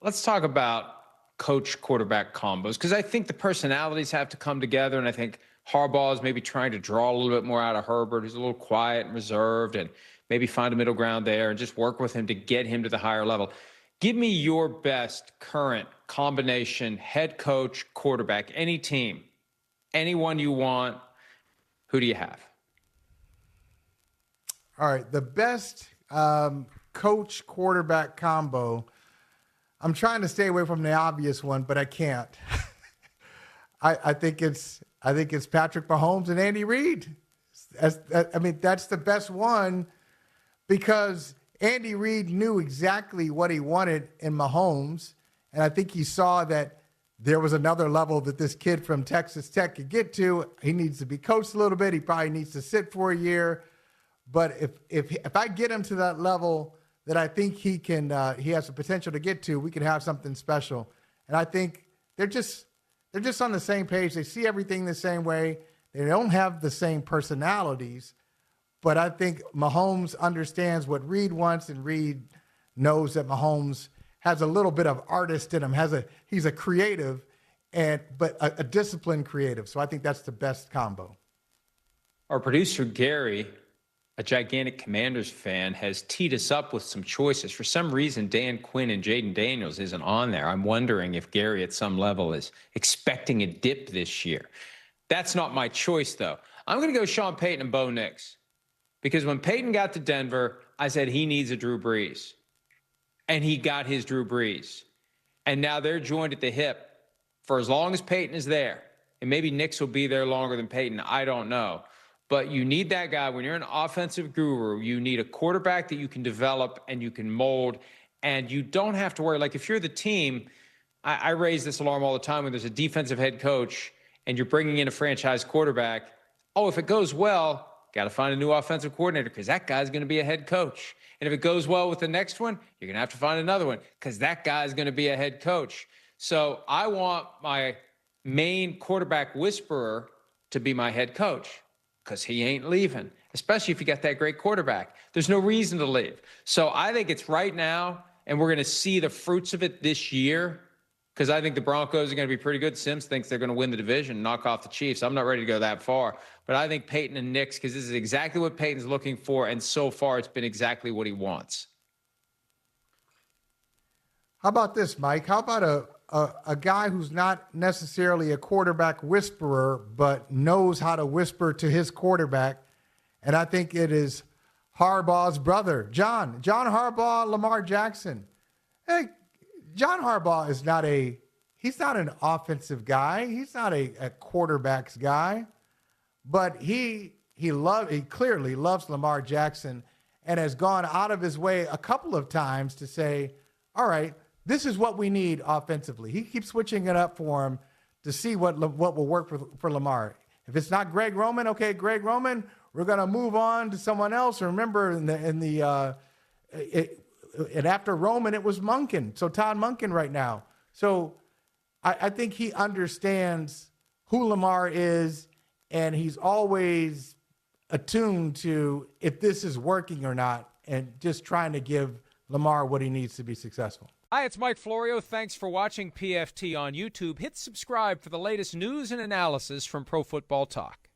Let's talk about coach quarterback combos, because I think the personalities have to come together, and I think Harbaugh is maybe trying to draw a little bit more out of Herbert, who's a little quiet and reserved, and maybe find a middle ground there and just work with him to get him to the higher level. Give me your best current combination head coach quarterback, any team, anyone you want. Who do you have? All right, the best coach quarterback combo. I'm trying to stay away from the obvious one, but I can't. I think it's Patrick Mahomes and Andy Reid. That's the best one because Andy Reid knew exactly what he wanted in Mahomes, and I think he saw that there was another level that this kid from Texas Tech could get to. He needs to be coached a little bit. He probably needs to sit for a year. But if I get him to that level that I think he has the potential to get to, we could have something special. And I think they're just on the same page. They see everything the same way. They don't have the same personalities, but I think Mahomes understands what Reid wants, and Reid knows that Mahomes has a little bit of artist in him. He's a creative, but a disciplined creative. So I think that's the best combo. Our producer Gary, a gigantic Commanders fan, has teed us up with some choices. For some reason, Dan Quinn and Jaden Daniels isn't on there. I'm wondering if Gary at some level is expecting a dip this year. That's not my choice, though. I'm going to go Sean Payton and Bo Nix. Because when Payton got to Denver, I said he needs a Drew Brees. And he got his Drew Brees. And now they're joined at the hip for as long as Payton is there. And maybe Nix will be there longer than Payton. I don't know. But you need that guy. When you're an offensive guru, you need a quarterback that you can develop and you can mold. And you don't have to worry. Like if you're the team, I raise this alarm all the time when there's a defensive head coach and you're bringing in a franchise quarterback. Oh, if it goes well, got to find a new offensive coordinator because that guy's going to be a head coach. And if it goes well with the next one, you're going to have to find another one because that guy's going to be a head coach. So I want my main quarterback whisperer to be my head coach because he ain't leaving, especially if you got that great quarterback. There's no reason to leave. So I think it's right now, and we're going to see the fruits of it this year because I think the Broncos are going to be pretty good. Sims thinks they're going to win the division, knock off the Chiefs. I'm not ready to go that far. But I think Payton and Nix, because this is exactly what Payton's looking for, and so far it's been exactly what he wants. How about this, Mike? How about a guy who's not necessarily a quarterback whisperer, but knows how to whisper to his quarterback? And I think it is Harbaugh's brother, John Harbaugh, Lamar Jackson. Hey, John Harbaugh is he's not an offensive guy. He's not a quarterback's guy, but he clearly loves Lamar Jackson and has gone out of his way a couple of times to say, all right, this is what we need offensively. He keeps switching it up for him to see what will work for Lamar. If it's not Greg Roman, okay, Greg Roman, we're going to move on to someone else. Remember and after Roman, it was Monken. So Todd Monken right now. So I think he understands who Lamar is, and he's always attuned to if this is working or not, and just trying to give Lamar what he needs to be successful. Hi, it's Mike Florio. Thanks for watching PFT on YouTube. Hit subscribe for the latest news and analysis from Pro Football Talk.